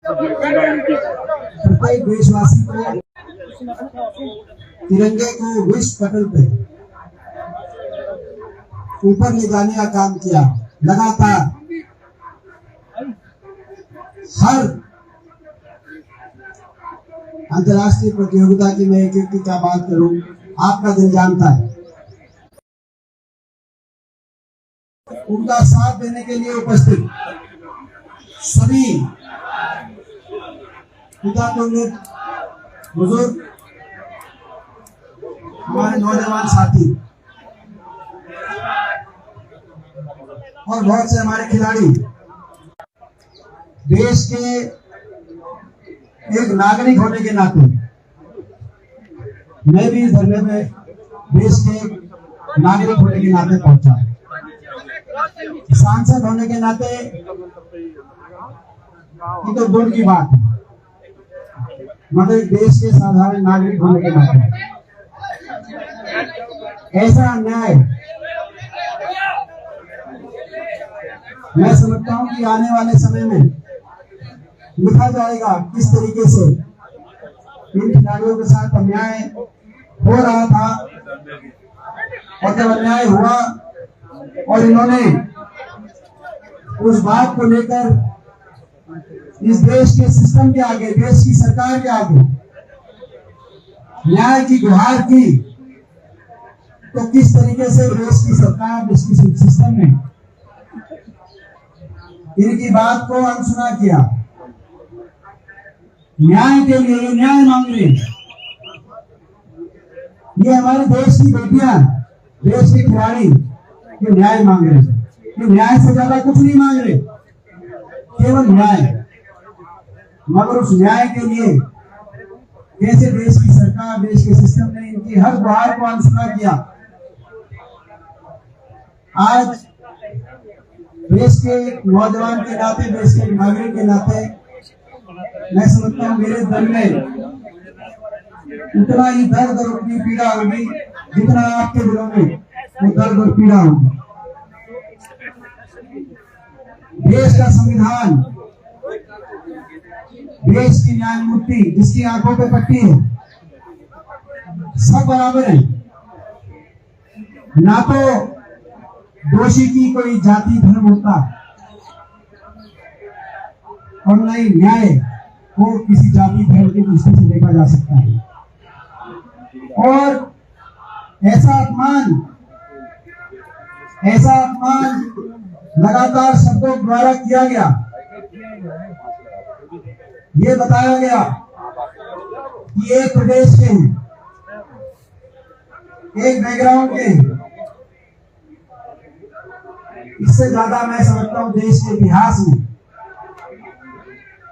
प्रत्येक देशवासी को तिरंगे को विश्व पटल पे ऊपर ले जाने का काम किया। लगातार हर अंतर्राष्ट्रीय प्रतियोगिता की मैं एक की क्या बात करूं, आपका दिल जानता है। उनका साथ देने के लिए उपस्थित सभी पिता बुजुर्ग, हमारे नौजवान साथी और बहुत से हमारे खिलाड़ी, देश के एक नागरिक होने के नाते मैं भी इस धरने में देश के नागरिक होने के नाते पहुंचा। सांसद होने के नाते ये तो दूर की बात है, मगर देश के साधारण नागरिक होने के नाते ऐसा अन्याय मैं समझता हूं कि आने वाले समय में लिखा जाएगा किस तरीके से इन खिलाड़ियों के साथ अन्याय हो रहा था, और जब अन्याय हुआ और इन्होंने उस बात को लेकर इस देश के सिस्टम के आगे, देश की सरकार के आगे न्याय की गुहार की, तो किस तरीके से देश की सरकार, देश की सिस्टम ने इनकी बात को अनसुना किया। न्याय के लिए ये न्याय मांग रहे, ये हमारे देश की बेटियां, देश के खिलाड़ी ये न्याय मांग रहे, ये न्याय से ज्यादा कुछ नहीं मांग रहे, केवल न्याय। मगर उस न्याय के लिए कैसे देश की सरकार, देश के सिस्टम ने इनकी हर गुहार को अनसुना किया। आज देश के नौजवान के नाते, देश के नागरिक के नाते मैं समझता हूँ मेरे दिल में उतना ही दर्द और उतनी पीड़ा होगी जितना आपके दिलों में वो दर्द और पीड़ा होगी। देश का संविधान, देश की न्यायमूर्ति जिसकी आंखों पे पट्टी है, सब बराबर है। ना तो दोषी की कोई जाति धर्म होता और न ही न्याय को किसी जाति धर्म की दृष्टि से देखा जा सकता है। और ऐसा अपमान लगातार शब्दों द्वारा किया गया। ये बताया गया कि एक प्रदेश के हैं, एक बैकग्राउंड के हैं। इससे ज्यादा मैं समझता हूं देश के इतिहास में,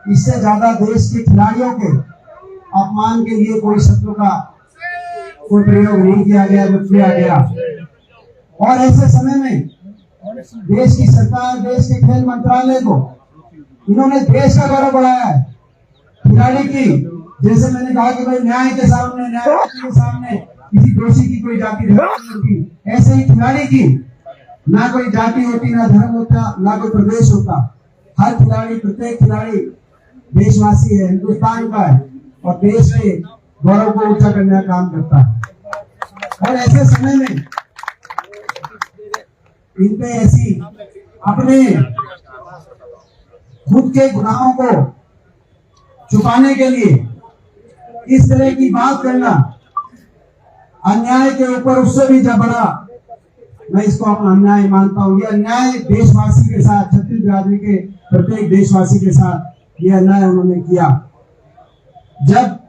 इससे ज्यादा देश के खिलाड़ियों के अपमान के लिए कोई शब्दों का कोई प्रयोग नहीं किया गया जो किया गया। और ऐसे समय में देश की सरकार, देश के खेल मंत्रालय को इन्होंने देश का गौरव बढ़ाया है। खिलाड़ी की, जैसे मैंने कहा कि भाई न्याय के सामने, न्यायमूर्ति के सामने किसी दोषी की कोई जाति धर्म नहीं होती, ऐसे ही खिलाड़ी की ना कोई जाति होती, ना धर्म होता, ना कोई प्रदेश होता। हर खिलाड़ी, प्रत्येक खिलाड़ी देशवासी है, हिंदुस्तान का है और देश के गौरव को ऊंचा करने का काम करता है। और ऐसे समय में इन पे ऐसी अपने खुद के गुनाहों को छुपाने के लिए इस तरह की बात करना, अन्याय के ऊपर उससे भी बड़ा मैं इसको अपना अन्याय मानता हूँ। ये अन्याय देशवासी के साथ, छत्तीस बिरादरी के प्रत्येक देशवासी के साथ ये अन्याय उन्होंने किया। जब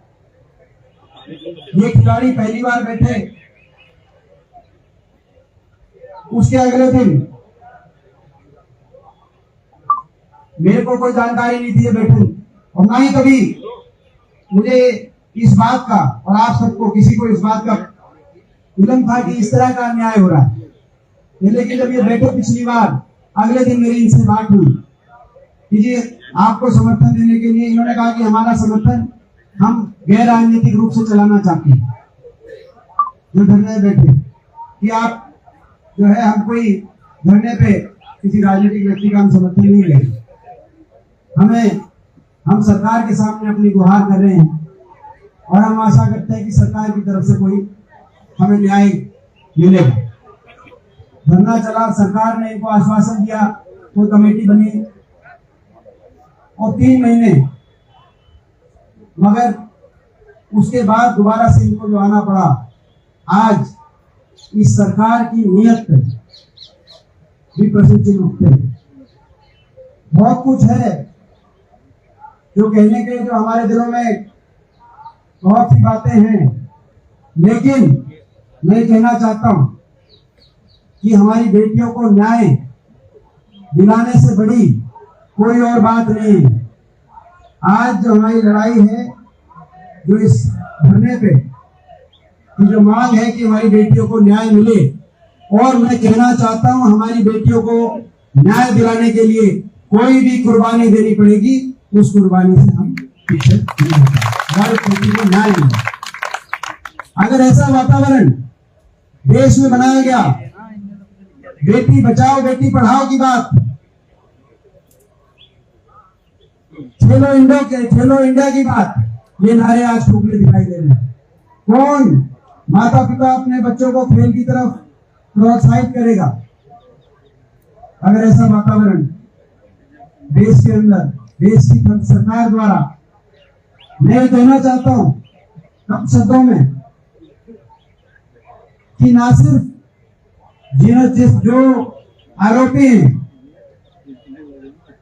ये खिलाड़ी पहली बार बैठे, उसके अगले दिन मेरे को कोई जानकारी नहीं थी बैठे, और ना ही कभी मुझे इस बात का, और आप सबको किसी को इस बात का इल्म था कि इस तरह का अन्याय हो रहा है। लेकिन जब ये बैठे पिछली बार, अगले दिन मेरी इनसे बात हुई कि जी आपको समर्थन देने के लिए, इन्होंने कहा कि हमारा समर्थन हम गैर राजनीतिक रूप से चलाना चाहते हैं। जो धरने बैठे कि आप जो है, हम कोई धरने पे किसी राजनीतिक व्यक्ति का हम समर्थन नहीं लेंगे, हमें हम सरकार के सामने अपनी गुहार कर रहे हैं और हम आशा करते हैं कि सरकार की तरफ से कोई हमें न्याय मिलेगा। धरना चला, सरकार ने इनको आश्वासन दिया, कोई कमेटी बनी और 3 महीने, मगर उसके बाद दोबारा से इनको जो आना पड़ा। आज इस सरकार की नीयत पे भी प्रश्न चिन्ह उठते हैं। बहुत कुछ है जो कहने के, जो हमारे दिलों में बहुत सी बातें हैं, लेकिन मैं कहना चाहता हूं कि हमारी बेटियों को न्याय दिलाने से बड़ी कोई और बात नहीं है। आज जो हमारी लड़ाई है, जो इस धरने पे की जो मांग है कि हमारी बेटियों को न्याय मिले, और मैं कहना चाहता हूं हमारी बेटियों को न्याय दिलाने के लिए कोई भी कुर्बानी देनी पड़ेगी, उस कुर्बानी से हम पीछे नहीं होते। हमारी बेटी को न्याय मिले। अगर ऐसा वातावरण देश में बनाया गया, बेटी बचाओ बेटी पढ़ाओ की बात, खेलो इंडिया की बात, ये नारे आज ठोकले दिखाई दे रहे हैं। कौन माता पिता अपने बच्चों को खेल की तरफ प्रोत्साहित करेगा? अगर ऐसा वातावरण देश के अंदर, देश की सरकार द्वारा, मैं कहना चाहता हूं कम शब्दों में कि ना सिर्फ जो आरोपी हैं,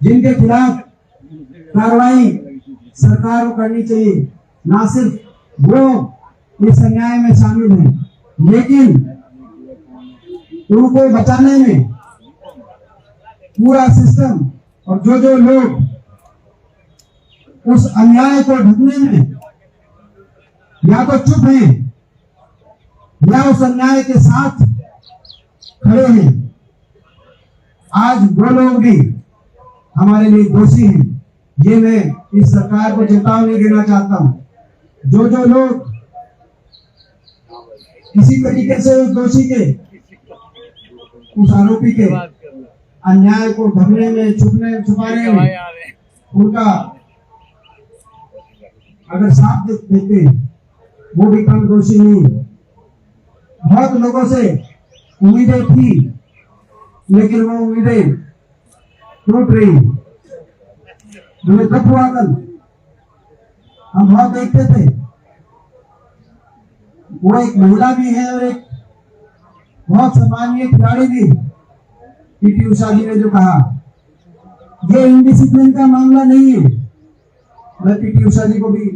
जिनके खिलाफ कार्रवाई सरकार को करनी चाहिए, ना सिर्फ वो इस अन्याय में शामिल हैं, लेकिन उनको बचाने में पूरा सिस्टम और जो लोग उस अन्याय को ढकने में या तो चुप हैं या उस अन्याय के साथ खड़े हैं, आज वो लोग भी हमारे लिए दोषी हैं। ये मैं इस सरकार को चेतावनी देना चाहता हूं। जो लोग किसी तरीके से उस दोषी के, उस आरोपी के अन्याय को ढकने में, छुपाने में उनका अगर साथ देते, वो भी कम दोषी नहीं। बहुत लोगों से उम्मीदें थी, लेकिन वो उम्मीदें टूट रही। मुझे दुख हुआ कल, हम बहुत देखते थे, वो एक महिला भी है और एक बहुत सम्मानीय खिलाड़ी भी, पीटी उषा जी ने जो कहा, ये इनडिसिप्लिन का मामला नहीं है। मैं पीटी उषा जी को भी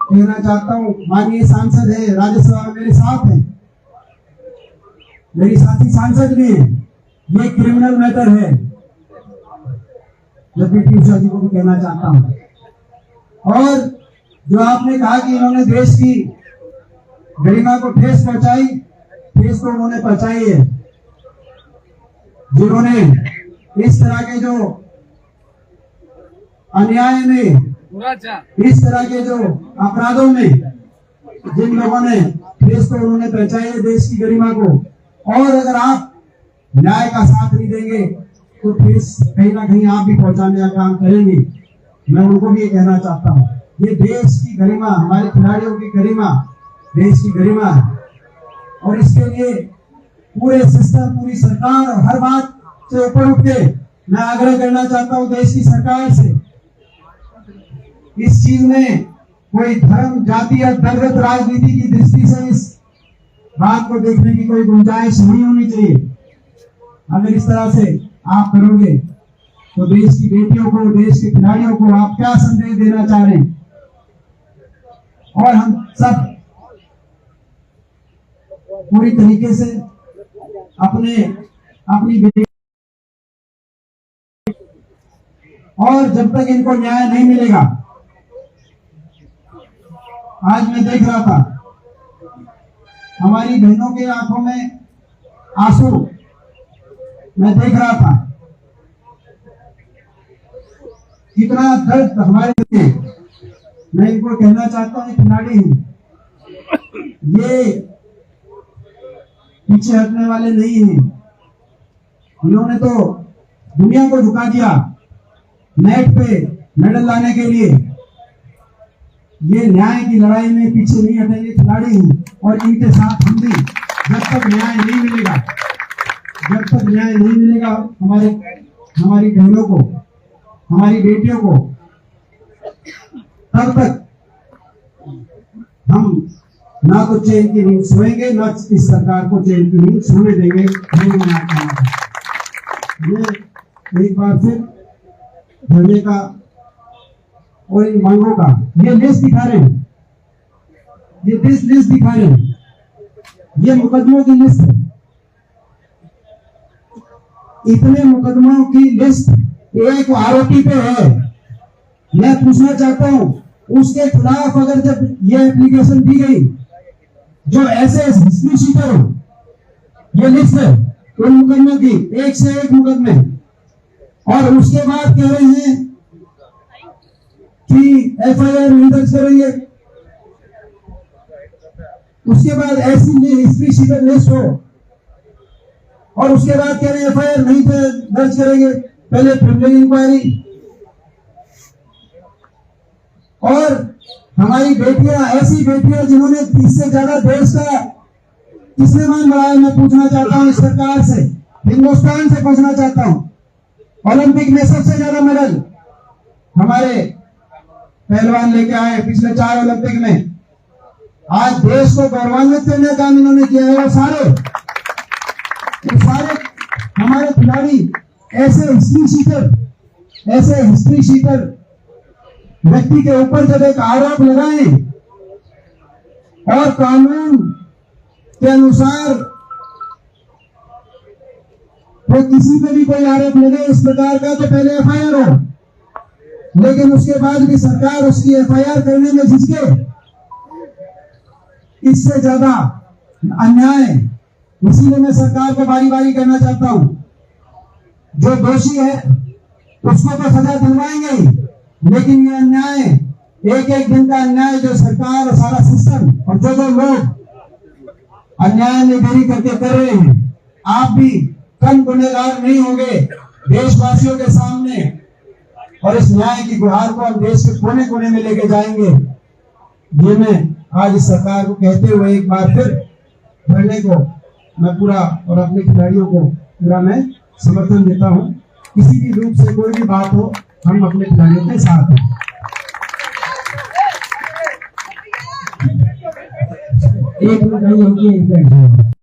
कहना चाहता हूँ, माननीय सांसद है, राज्यसभा में मेरे साथ हैं, मेरी साथी सांसद भी है, ये क्रिमिनल मैटर है। मैं पीटी उषा जी को भी कहना चाहता हूँ। और जो आपने कहा कि इन्होंने देश की गरिमा को ठेस पहुंचाई, ठेस तो उन्होंने पहुंचाई है। जिन्होंने इस तरह के जो अन्याय में, इस तरह के जो अपराधों में जिन लोगों ने ठेस तो उन्होंने पहुंचाई है देश की गरिमा को, और अगर आप न्याय का साथ नहीं देंगे तो ठेस कहीं ना कहीं आप भी पहुंचाने का काम करेंगे। मैं उनको भी ये कहना चाहता हूँ, ये देश की गरिमा, हमारे खिलाड़ियों की गरिमा, देश की गरिमा है, और इसके लिए पूरे सिस्टम, पूरी सरकार और हर बात से ऊपर उठ के मैं आग्रह करना चाहता हूँ देश की सरकार से, इस चीज में कोई धर्म, जाति या दलगत राजनीति की दृष्टि से इस बात को देखने की कोई गुंजाइश नहीं होनी चाहिए। अगर इस तरह से आप करोगे तो देश की बेटियों को, देश के खिलाड़ियों को आप क्या संदेश देना चाह रहे हैं? और हम सब पूरी तरीके से अपनी बेटी, और जब तक इनको न्याय नहीं मिलेगा, आज मैं देख रहा था हमारी बहनों के आंखों में आंसू, मैं देख रहा था कितना दर्द हमारे लिए। मैं इनको कहना चाहता हूँ, खिलाड़ी ये पीछे हटने वाले नहीं हैं। उन्होंने तो दुनिया को झुका दिया नेट पे मेडल लाने के लिए, ये न्याय की लड़ाई में पीछे नहीं हटेंगे खिलाड़ी हैं और इनके साथ हम भी। जब तक न्याय नहीं मिलेगा, जब तक न्याय नहीं मिलेगा हमारी बहनों को, हमारी बेटियों को, तब तक हम ना तो चैन की नींद सोएंगे, ना इस सरकार को चैन की नींद सोने देंगे। ये एक बार फिर धरने का और इन मांगों का ये लिस्ट दिखा रहे हैं, ये लिस्ट दिखा रहे हैं, ये मुकदमों की लिस्ट है। इतने मुकदमों की लिस्ट एक आरोपी पे है। मैं पूछना चाहता हूं, उसके खिलाफ अगर जब ये एप्लीकेशन दी गई, जो ऐसे हिस्ट्री शीटर हो, ये लिस्ट है उन मुकदमों की, एक से एक मुकदमे, और उसके बाद कह रहे हैं कि एफआईआर नहीं दर्ज करेंगे। उसके बाद ऐसी हिस्ट्री शीटर लिस्ट हो और उसके बाद कह रहे हैं एफआईआर नहीं दर्ज करेंगे, पहले प्रिलिमिनरी इंक्वायरी। और हमारी बेटियां, ऐसी बेटियां जिन्होंने इससे ज्यादा देश का किसने मान बढ़ाया, मैं पूछना चाहता हूं इस सरकार से, हिंदुस्तान से पूछना चाहता हूं। ओलंपिक में सबसे ज्यादा मेडल हमारे पहलवान लेके आए पिछले 4 ओलंपिक में। आज देश को गौरवान्वित करने का काम इन्होंने किया है। वो सारे हमारे खिलाड़ी ऐसे हिस्ट्री शीटर व्यक्ति के ऊपर जब एक आरोप लगाए और कानून के अनुसार तो किसी पे भी कोई आरोप लगे इस प्रकार का तो पहले एफआईआर हो, लेकिन उसके बाद भी सरकार उसकी एफआईआर करने में झिझके, इससे ज्यादा अन्याय। इसीलिए मैं सरकार को बारी बारी कहना चाहता हूं, जो दोषी है उसको तो सजा दिलवाएंगे ही, लेकिन ये अन्याय, एक एक दिन का अन्याय जो सरकार और सारा सिस्टम और जो लोग अन्याय में देरी करके कर रहे हैं, आप भी कम गुनहगार नहीं होंगे देशवासियों के सामने। और इस न्याय की गुहार को हम देश के कोने कोने में लेके जाएंगे। ये मैं आज इस सरकार को कहते हुए एक बार फिर धरने को मैं पूरा और अपने खिलाड़ियों को पूरा मैं समर्थन देता हूं। किसी भी रूप से कोई भी बात हो, हम अपने खिलाड़ियों के साथ हैं। एक मिनट